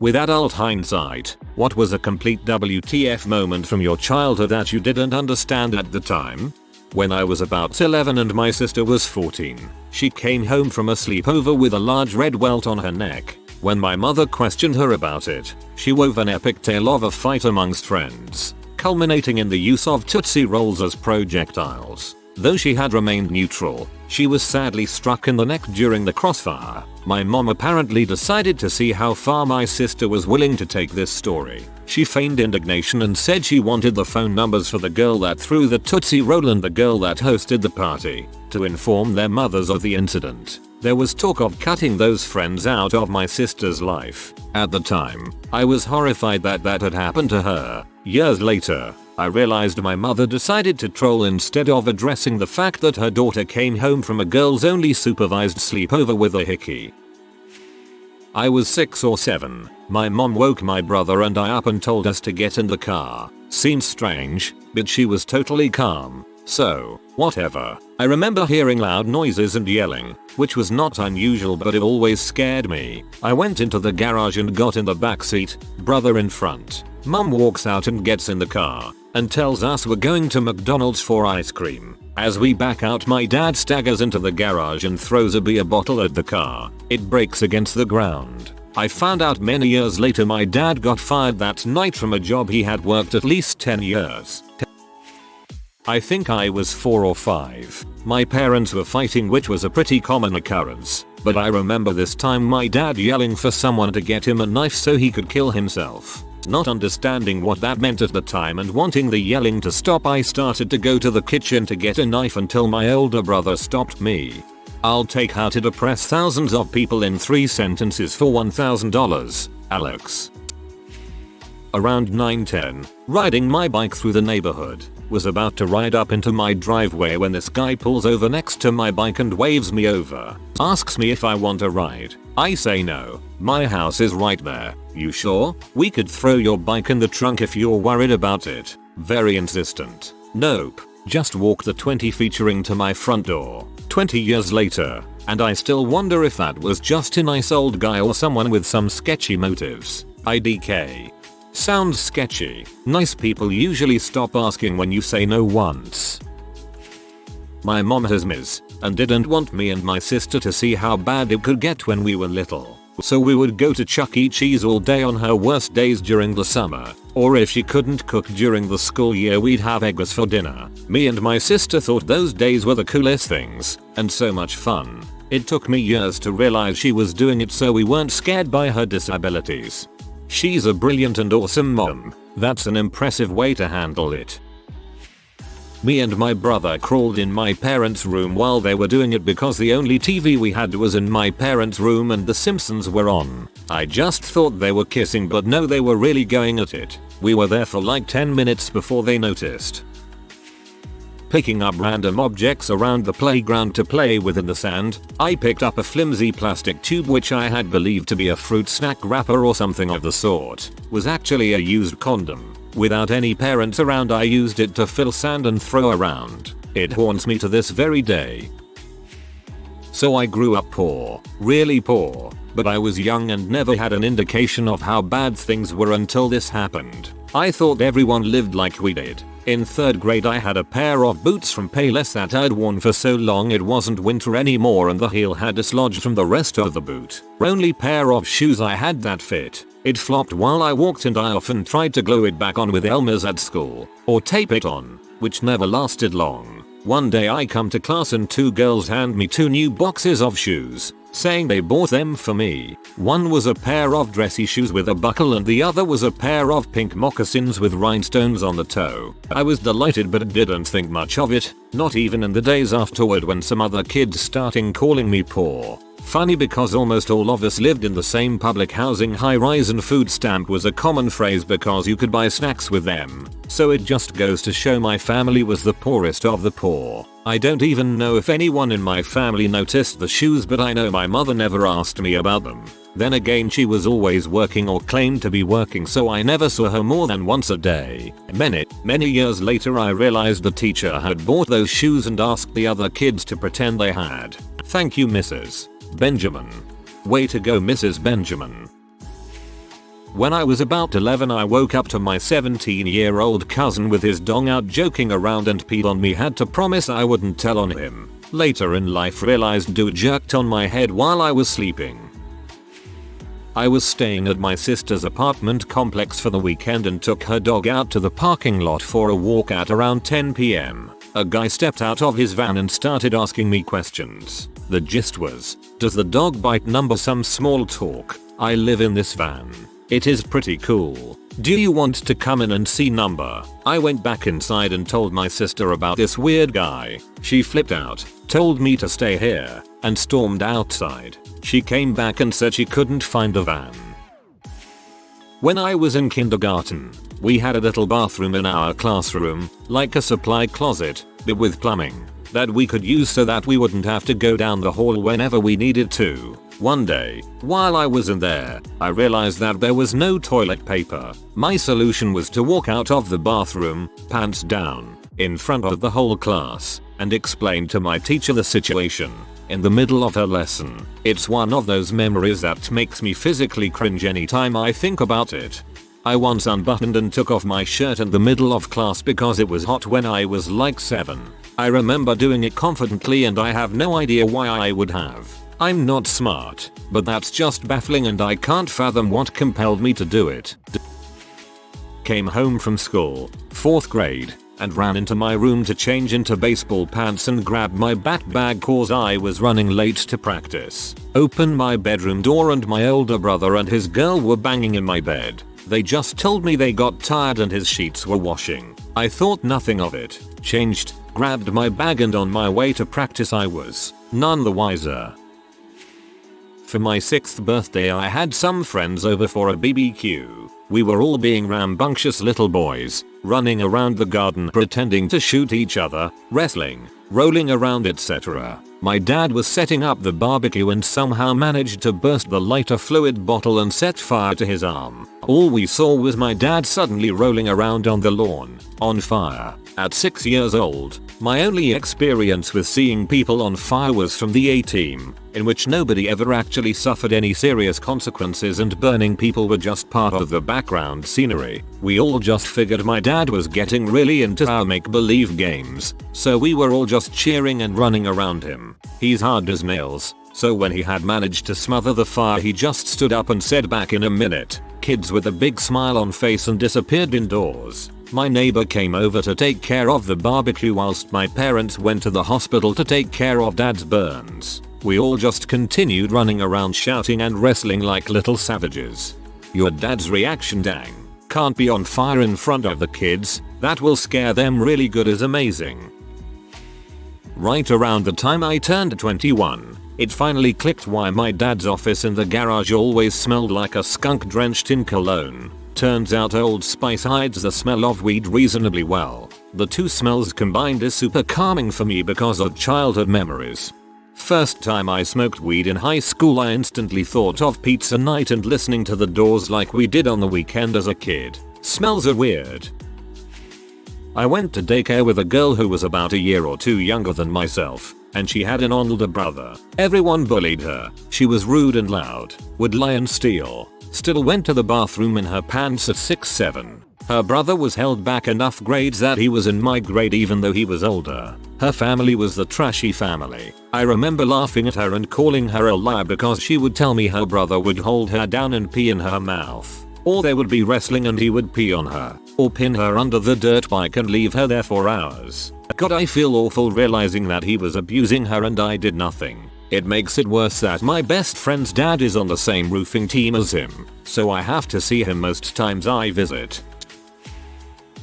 With adult hindsight, what was a complete WTF moment from your childhood that you didn't understand at the time? When I was about 11 and my sister was 14, she came home from a sleepover with a large red welt on her neck. When my mother questioned her about it, she wove an epic tale of a fight amongst friends, culminating in the use of Tootsie Rolls as projectiles. Though she had remained neutral, she was sadly struck in the neck during the crossfire. My mom apparently decided to see how far my sister was willing to take this story. She feigned indignation and said she wanted the phone numbers for the girl that threw the Tootsie Roll and the girl that hosted the party, to inform their mothers of the incident. There was talk of cutting those friends out of my sister's life. At the time, I was horrified that had happened to her. Years later, I realized my mother decided to troll instead of addressing the fact that her daughter came home from a girls only supervised sleepover with a hickey. I was 6 or 7. My mom woke my brother and I up and told us to get in the car. Seemed strange, but she was totally calm. So, whatever. I remember hearing loud noises and yelling, which was not unusual but it always scared me. I went into the garage and got in the back seat, brother in front. Mom walks out and gets in the car and tells us we're going to McDonald's for ice cream. As we back out, my dad staggers into the garage and throws a beer bottle at the car. It breaks against the ground. I found out many years later my dad got fired that night from a job he had worked at least 10 years. I think I was 4 or 5. My parents were fighting, which was a pretty common occurrence, but I remember this time my dad yelling for someone to get him a knife so he could kill himself. Not understanding what that meant at the time and wanting the yelling to stop, I started to go to the kitchen to get a knife until my older brother stopped me. I'll take how to depress thousands of people in 3 sentences for $1,000, Alex. Around 9:10, riding my bike through the neighborhood, was about to ride up into my driveway when this guy pulls over next to my bike and waves me over. Asks me if I want a ride. I say no. My house is right there. You sure? We could throw your bike in the trunk if you're worried about it. Very insistent. Nope. Just walk the 20 featuring to my front door. 20 years later, and I still wonder if that was just a nice old guy or someone with some sketchy motives. IDK. Sounds sketchy. Nice people usually stop asking when you say no once. My mom has Ms. and didn't want me and my sister to see how bad it could get when we were little. So we would go to Chuck E. Cheese all day on her worst days during the summer. Or if she couldn't cook during the school year, we'd have eggs for dinner. Me and my sister thought those days were the coolest things and so much fun. It took me years to realize she was doing it so we weren't scared by her disabilities. She's a brilliant and awesome mom. That's an impressive way to handle it. Me and my brother crawled in my parents' room while they were doing it because the only TV we had was in my parents' room and The Simpsons were on. I just thought they were kissing, but no, they were really going at it. We were there for like 10 minutes before they noticed. Picking up random objects around the playground to play with in the sand, I picked up a flimsy plastic tube which I had believed to be a fruit snack wrapper or something of the sort. Was actually a used condom. Without any parents around, I used it to fill sand and throw around. It haunts me to this very day. So I grew up poor, really poor, but I was young and never had an indication of how bad things were until this happened. I thought everyone lived like we did. In 3rd grade I had a pair of boots from Payless that I'd worn for so long it wasn't winter anymore and the heel had dislodged from the rest of the boot. Only pair of shoes I had that fit. It flopped while I walked and I often tried to glue it back on with Elmer's at school, or tape it on, which never lasted long. One day I come to class and 2 girls hand me 2 new boxes of shoes, saying they bought them for me. One was a pair of dressy shoes with a buckle and the other was a pair of pink moccasins with rhinestones on the toe. I was delighted but didn't think much of it, not even in the days afterward when some other kids started calling me poor. Funny because almost all of us lived in the same public housing high-rise and food stamp was a common phrase because you could buy snacks with them. So it just goes to show my family was the poorest of the poor. I don't even know if anyone in my family noticed the shoes, but I know my mother never asked me about them. Then again, she was always working or claimed to be working, so I never saw her more than once a day. Many years later I realized the teacher had bought those shoes and asked the other kids to pretend they had. Thank you, Mrs. Benjamin. Way to go, Mrs. Benjamin. When I was about 11 I woke up to my 17-year-old cousin with his dong out joking around and peed on me. Had to promise I wouldn't tell on him. Later in life realized dude jerked on my head while I was sleeping. I was staying at my sister's apartment complex for the weekend and took her dog out to the parking lot for a walk at around 10 PM. A guy stepped out of his van and started asking me questions. The gist was, does the dog bite number? Some small talk. I live in this van. It is pretty cool. Do you want to come in and see number? I went back inside and told my sister about this weird guy. She flipped out, told me to stay here, and stormed outside. She came back and said she couldn't find the van. When I was in kindergarten, we had a little bathroom in our classroom, like a supply closet, but with plumbing, that we could use so that we wouldn't have to go down the hall whenever we needed to. One day, while I was in there, I realized that there was no toilet paper. My solution was to walk out of the bathroom, pants down, in front of the whole class, and explain to my teacher the situation. In the middle of her lesson. It's one of those memories that makes me physically cringe anytime I think about it. I once unbuttoned and took off my shirt in the middle of class because it was hot when I was like 7. I remember doing it confidently and I have no idea why I would have. I'm not smart, but that's just baffling and I can't fathom what compelled me to do it. Came home from school, 4th grade, and ran into my room to change into baseball pants and grab my bag cause I was running late to practice. Opened my bedroom door and my older brother and his girl were banging in my bed. They just told me they got tired and his sheets were washing. I thought nothing of it, changed, grabbed my bag and on my way to practice I was none the wiser. For my 6th birthday I had some friends over for a BBQ. We were all being rambunctious little boys, running around the garden pretending to shoot each other, wrestling, rolling around etc. My dad was setting up the barbecue and somehow managed to burst the lighter fluid bottle and set fire to his arm. All we saw was my dad suddenly rolling around on the lawn, on fire. At 6 years old, my only experience with seeing people on fire was from the A-Team, in which nobody ever actually suffered any serious consequences and burning people were just part of the background scenery. We all just figured my dad was getting really into our make-believe games, so we were all just cheering and running around him. He's hard as nails, so when he had managed to smother the fire he just stood up and said back in a minute, kids with a big smile on face and disappeared indoors. My neighbor came over to take care of the barbecue whilst my parents went to the hospital to take care of dad's burns. We all just continued running around shouting and wrestling like little savages. Your dad's reaction, dang, can't be on fire in front of the kids, that will scare them really good, is amazing. Right around the time I turned 21, it finally clicked why my dad's office in the garage always smelled like a skunk drenched in cologne. Turns out Old Spice hides the smell of weed reasonably well. The two smells combined is super calming for me because of childhood memories. First time I smoked weed in high school I instantly thought of pizza night and listening to the Doors like we did on the weekend as a kid. Smells are weird. I went to daycare with a girl who was about a year or two younger than myself, and she had an older brother. Everyone bullied her. She was rude and loud, would lie and steal. Still went to the bathroom in her pants at 6'7". Her brother was held back enough grades that he was in my grade even though he was older. Her family was the trashy family. I remember laughing at her and calling her a liar because she would tell me her brother would hold her down and pee in her mouth. Or they would be wrestling and he would pee on her, or pin her under the dirt bike and leave her there for hours. God, I feel awful realizing that he was abusing her and I did nothing. It makes it worse that my best friend's dad is on the same roofing team as him, so I have to see him most times I visit.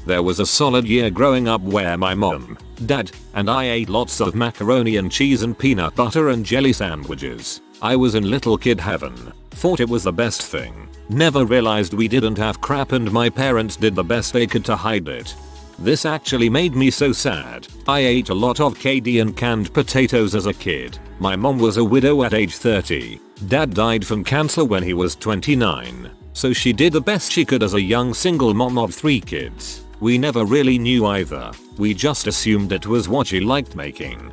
There was a solid year growing up where my mom, dad, and I ate lots of macaroni and cheese and peanut butter and jelly sandwiches. I was in little kid heaven, thought it was the best thing, never realized we didn't have crap and my parents did the best they could to hide it. This actually made me so sad. I ate a lot of KD and canned potatoes as a kid. My mom was a widow at age 30. Dad died from cancer when he was 29. So she did the best she could as a young single mom of 3 kids. We never really knew either. We just assumed it was what she liked making.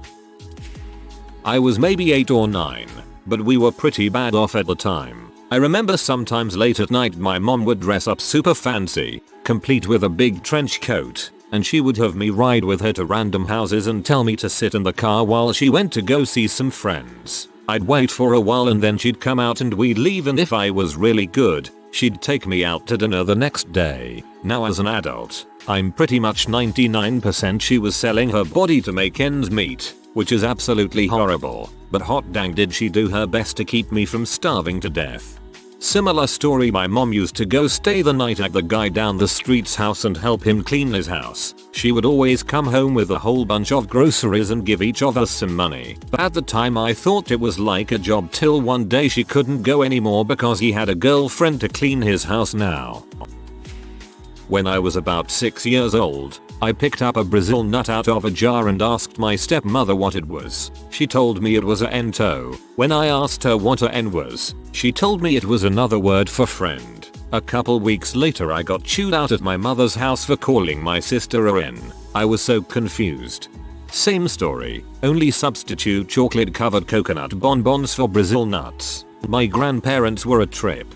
I was maybe 8 or 9, but we were pretty bad off at the time. I remember sometimes late at night my mom would dress up super fancy, complete with a big trench coat, and she would have me ride with her to random houses and tell me to sit in the car while she went to go see some friends. I'd wait for a while and then she'd come out and we'd leave, and if I was really good, she'd take me out to dinner the next day. Now as an adult, I'm pretty much 99% she was selling her body to make ends meet, which is absolutely horrible, but hot dang did she do her best to keep me from starving to death. Similar story, my mom used to go stay the night at the guy down the street's house and help him clean his house. She would always come home with a whole bunch of groceries and give each of us some money. But at the time I thought it was like a job, till one day she couldn't go anymore because he had a girlfriend to clean his house now. When I was about 6 years old, I picked up a Brazil nut out of a jar and asked my stepmother what it was. She told me it was a ento. When I asked her what a N was, she told me it was another word for friend. A couple weeks later I got chewed out at my mother's house for calling my sister a N. I was so confused. Same story, only substitute chocolate covered coconut bonbons for Brazil nuts. My grandparents were a trip.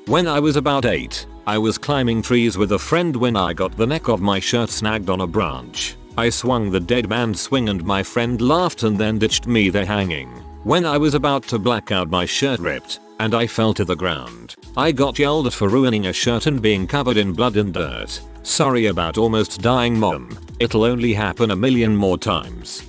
When I was about 8, I was climbing trees with a friend when I got the neck of my shirt snagged on a branch. I swung the dead man swing and my friend laughed and then ditched me there hanging. When I was about to black out, my shirt ripped and I fell to the ground. I got yelled at for ruining a shirt and being covered in blood and dirt. Sorry about almost dying, mom. It'll only happen a million more times.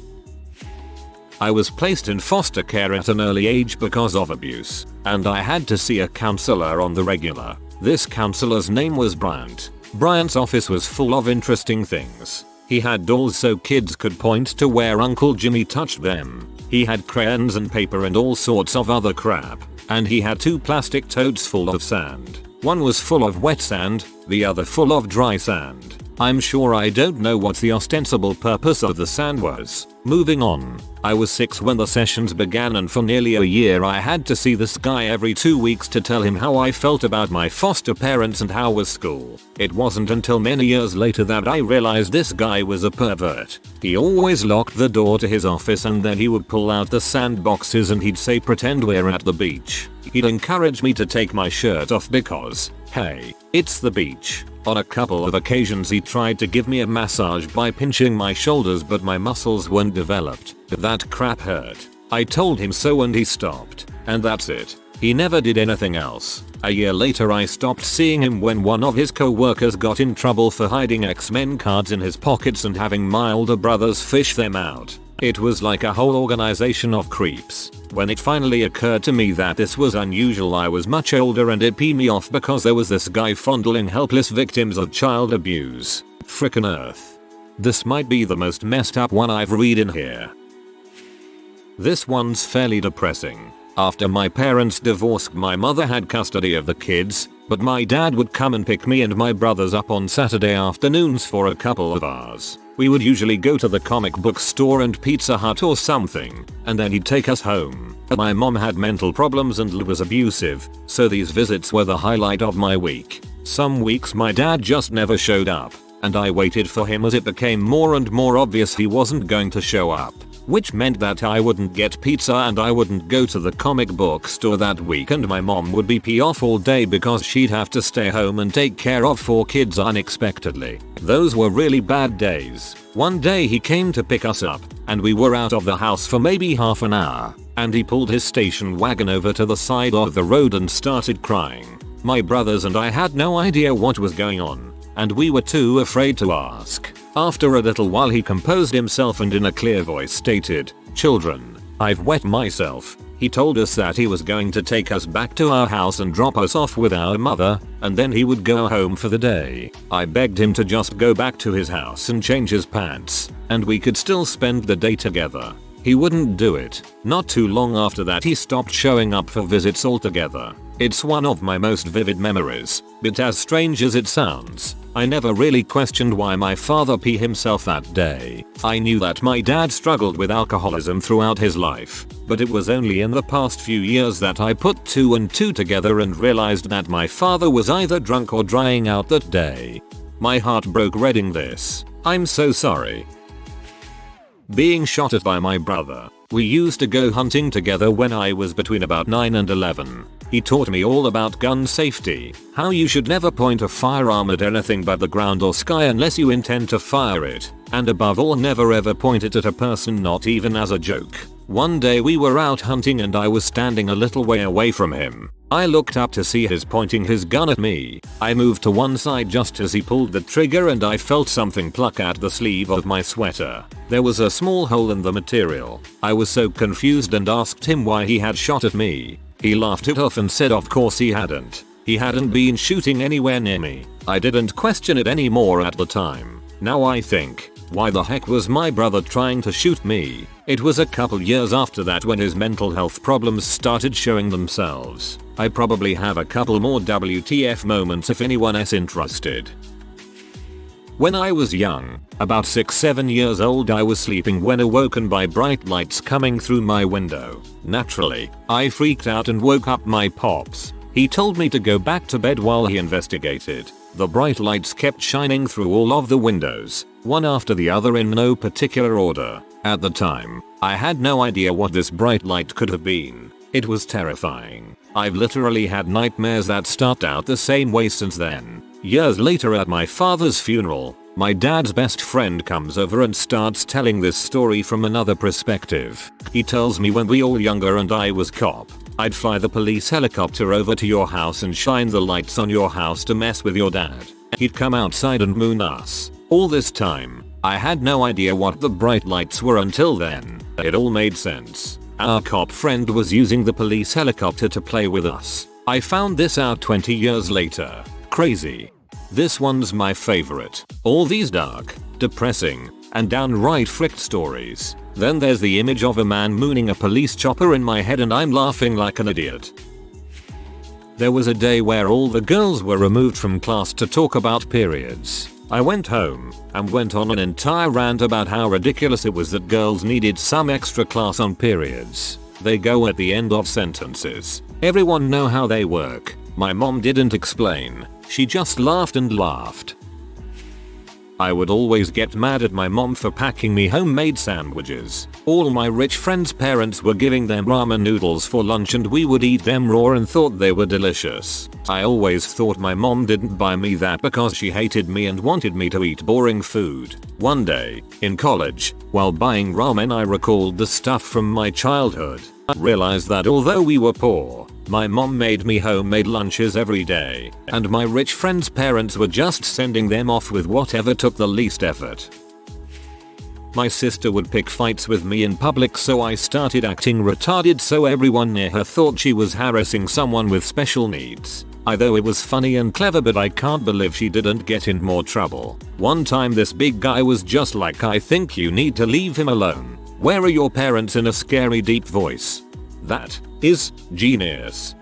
I was placed in foster care at an early age because of abuse, and I had to see a counselor on the regular. This counselor's name was Bryant. Bryant's office was full of interesting things. He had dolls so kids could point to where Uncle Jimmy touched them. He had crayons and paper and all sorts of other crap. And he had 2 plastic totes full of sand. One was full of wet sand, the other full of dry sand. I'm sure I don't know what the ostensible purpose of the sand was. Moving on. I was 6 when the sessions began, and for nearly a year I had to see this guy every 2 weeks to tell him how I felt about my foster parents and how was school. It wasn't until many years later that I realized this guy was a pervert. He always locked the door to his office and then he would pull out the sand boxes and he'd say, pretend we're at the beach. He'd encourage me to take my shirt off because, hey, it's the beach. On a couple of occasions he tried to give me a massage by pinching my shoulders, but my muscles weren't developed. That crap hurt. I told him so and he stopped. And that's it. He never did anything else. A year later I stopped seeing him when one of his co-workers got in trouble for hiding X-Men cards in his pockets and having my older brothers fish them out. It was like a whole organization of creeps. When it finally occurred to me that this was unusual, I was much older and it peed me off because there was this guy fondling helpless victims of child abuse. Frickin' earth. This might be the most messed up one I've read in here. This one's fairly depressing. After my parents divorced, my mother had custody of the kids, but my dad would come and pick me and my brothers up on Saturday afternoons for a couple of hours. We would usually go to the comic book store and Pizza Hut or something, and then he'd take us home. My mom had mental problems and was abusive, so these visits were the highlight of my week. Some weeks my dad just never showed up, and I waited for him as it became more and more obvious he wasn't going to show up. Which meant that I wouldn't get pizza and I wouldn't go to the comic book store that week, and my mom would be pee off all day because she'd have to stay home and take care of 4 kids unexpectedly. Those were really bad days. One day he came to pick us up, and we were out of the house for maybe half an hour, and he pulled his station wagon over to the side of the road and started crying. My brothers and I had no idea what was going on, and we were too afraid to ask. After a little while he composed himself and in a clear voice stated, "Children, I've wet myself." He told us that he was going to take us back to our house and drop us off with our mother, and then he would go home for the day. I begged him to just go back to his house and change his pants, and we could still spend the day together. He wouldn't do it. Not too long after that he stopped showing up for visits altogether. It's one of my most vivid memories, but as strange as it sounds, I never really questioned why my father peed himself that day. I knew that my dad struggled with alcoholism throughout his life, but it was only in the past few years that I put 2 and 2 together and realized that my father was either drunk or drying out that day. My heart broke reading this. I'm so sorry. Being shot at by my brother. We used to go hunting together when I was between about 9 and 11. He taught me all about gun safety, how you should never point a firearm at anything but the ground or sky unless you intend to fire it, and above all never ever point it at a person, not even as a joke. One day we were out hunting and I was standing a little way away from him. I looked up to see his pointing his gun at me. I moved to one side just as he pulled the trigger and I felt something pluck at the sleeve of my sweater. There was a small hole in the material. I was so confused and asked him why he had shot at me. He laughed it off and said of course he hadn't. He hadn't been shooting anywhere near me. I didn't question it anymore at the time. Now I think, why the heck was my brother trying to shoot me? It was a couple years after that when his mental health problems started showing themselves. I probably have a couple more WTF moments if anyone is interested. When I was young, about 6-7 years old, I was sleeping when awoken by bright lights coming through my window. Naturally, I freaked out and woke up my pops. He told me to go back to bed while he investigated. The bright lights kept shining through all of the windows, one after the other in no particular order. At the time, I had no idea what this bright light could have been. It was terrifying. I've literally had nightmares that start out the same way since then. Years later at my father's funeral, my dad's best friend comes over and starts telling this story from another perspective. He tells me when we all younger and I was cop, I'd fly the police helicopter over to your house and shine the lights on your house to mess with your dad. He'd come outside and moon us. All this time, I had no idea what the bright lights were until then. It all made sense. Our cop friend was using the police helicopter to play with us. I found this out 20 years later. Crazy. This one's my favorite. All these dark, depressing, and downright fricked stories. Then there's the image of a man mooning a police chopper in my head and I'm laughing like an idiot. There was a day where all the girls were removed from class to talk about periods. I went home and went on an entire rant about how ridiculous it was that girls needed some extra class on periods. They go at the end of sentences. Everyone know how they work. My mom didn't explain. She just laughed and laughed. I would always get mad at my mom for packing me homemade sandwiches. All my rich friends' parents were giving them ramen noodles for lunch and we would eat them raw and thought they were delicious. I always thought my mom didn't buy me that because she hated me and wanted me to eat boring food. One day, in college, while buying ramen, I recalled the stuff from my childhood. I realized that although we were poor, my mom made me homemade lunches every day, and my rich friends' parents were just sending them off with whatever took the least effort. My sister would pick fights with me in public, so I started acting retarded so everyone near her thought she was harassing someone with special needs. I thought it was funny and clever, but I can't believe she didn't get in more trouble. One time this big guy was just like, "I think you need to leave him alone. Where are your parents?" in a scary deep voice. That is genius.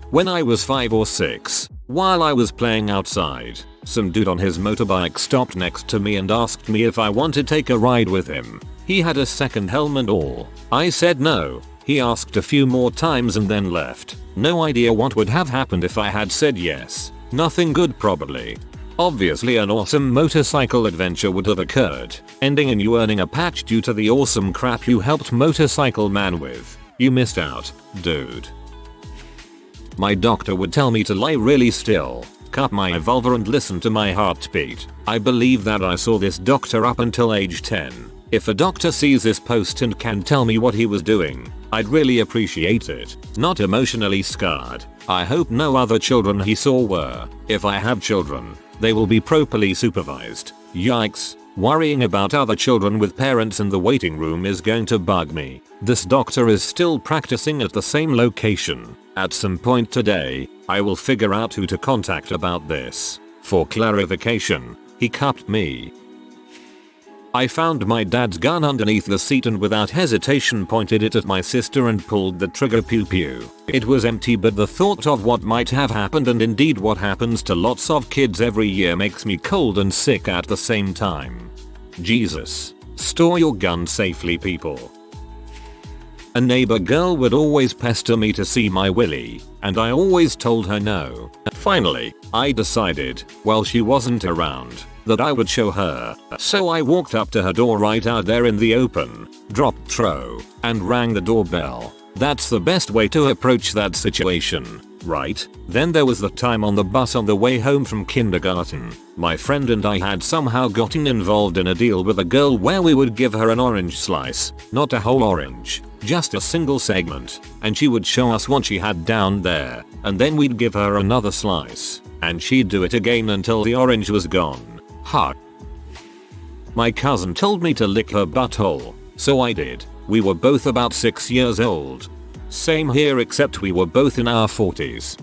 When I was 5 or 6, while I was playing outside, some dude on his motorbike stopped next to me and asked me if I wanted to take a ride with him. He had a second helmet and all. I said no. He asked a few more times and then left. No idea what would have happened if I had said yes. Nothing good probably. Obviously an awesome motorcycle adventure would have occurred, ending in you earning a patch due to the awesome crap you helped Motorcycle Man with. You missed out, dude. My doctor would tell me to lie really still, cup my vulva and listen to my heartbeat. I believe that I saw this doctor up until age 10. If a doctor sees this post and can tell me what he was doing, I'd really appreciate it. Not emotionally scarred. I hope no other children he saw were. If I have children, they will be properly supervised. Yikes. Worrying about other children with parents in the waiting room is going to bug me. This doctor is still practicing at the same location. At some point today, I will figure out who to contact about this. For clarification, he cupped me. I found my dad's gun underneath the seat and without hesitation pointed it at my sister and pulled the trigger. Pew pew. It was empty, but the thought of what might have happened, and indeed what happens to lots of kids every year, makes me cold and sick at the same time. Jesus. Store your gun safely, people. A neighbor girl would always pester me to see my willy, and I always told her no. Finally, I decided, while she wasn't around, that I would show her. So I walked up to her door right out there in the open, dropped throw, and rang the doorbell. That's the best way to approach that situation, right? Then there was the time on the bus on the way home from kindergarten. My friend and I had somehow gotten involved in a deal with a girl where we would give her an orange slice, not a whole orange, just a single segment, and she would show us what she had down there, and then we'd give her another slice, and she'd do it again until the orange was gone. Ha. My cousin told me to lick her butthole, so I did. We were both about 6 years old. Same here, except we were both in our 40s.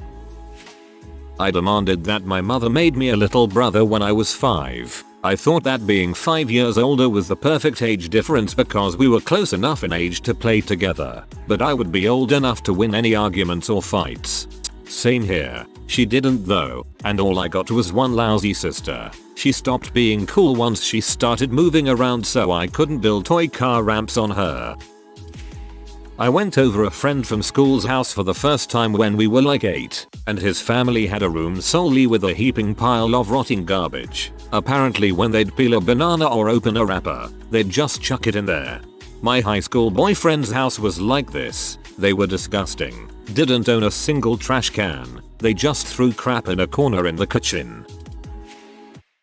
I demanded that my mother made me a little brother when I was 5. I thought that being 5 years older was the perfect age difference because we were close enough in age to play together, but I would be old enough to win any arguments or fights. Same here. She didn't though, and all I got was one lousy sister. She stopped being cool once she started moving around, so I couldn't build toy car ramps on her. I went over a friend from school's house for the first time when we were like 8, and his family had a room solely with a heaping pile of rotting garbage. Apparently when they'd peel a banana or open a wrapper, they'd just chuck it in there. My high school boyfriend's house was like this. They were disgusting. Didn't own a single trash can. They just threw crap in a corner in the kitchen.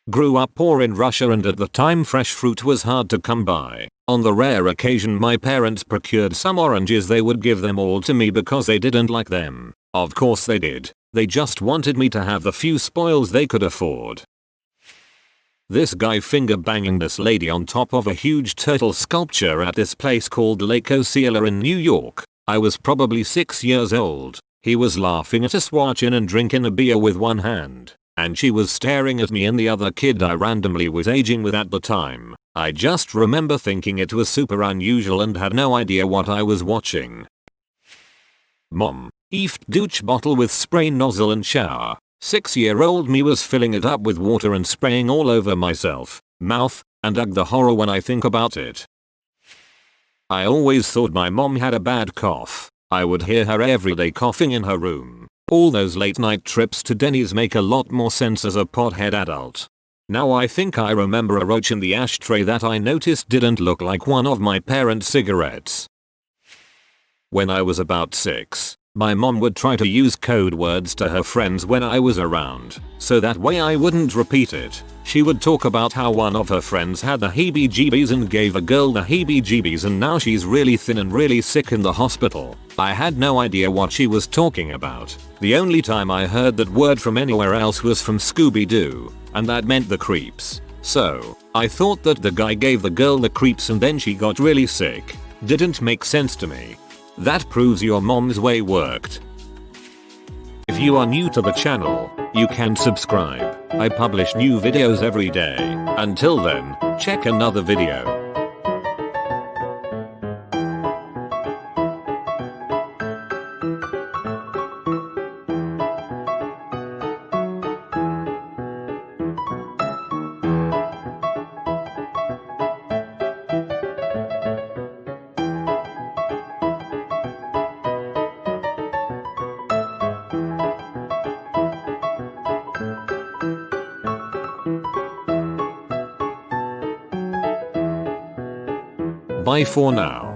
Grew up poor in Russia, and at the time fresh fruit was hard to come by. On the rare occasion my parents procured some oranges, they would give them all to me because they didn't like them. Of course they did. They just wanted me to have the few spoils they could afford. This guy finger banging this lady on top of a huge turtle sculpture at this place called Lake Osceola in New York. I was probably 6 years old. He was laughing at us watching and drinking a beer with one hand, and she was staring at me and the other kid I randomly was aging with at the time. I just remember thinking it was super unusual and had no idea what I was watching. Mom. EFT douche bottle with spray nozzle and shower. 6-year-old me was filling it up with water and spraying all over myself, mouth, and ugh, the horror when I think about it. I always thought my mom had a bad cough. I would hear her every day coughing in her room. All those late night trips to Denny's make a lot more sense as a pothead adult. Now I think I remember a roach in the ashtray that I noticed didn't look like one of my parents' cigarettes. When I was about 6, my mom would try to use code words to her friends when I was around, so that way I wouldn't repeat it. She would talk about how one of her friends had the heebie-jeebies and gave a girl the heebie-jeebies and now she's really thin and really sick in the hospital. I had no idea what she was talking about. The only time I heard that word from anywhere else was from Scooby-Doo, and that meant the creeps. So, I thought that the guy gave the girl the creeps and then she got really sick. Didn't make sense to me. That proves your mom's way worked. If you are new to the channel, you can subscribe. I publish new videos every day. Until then, check another video. Bye for now.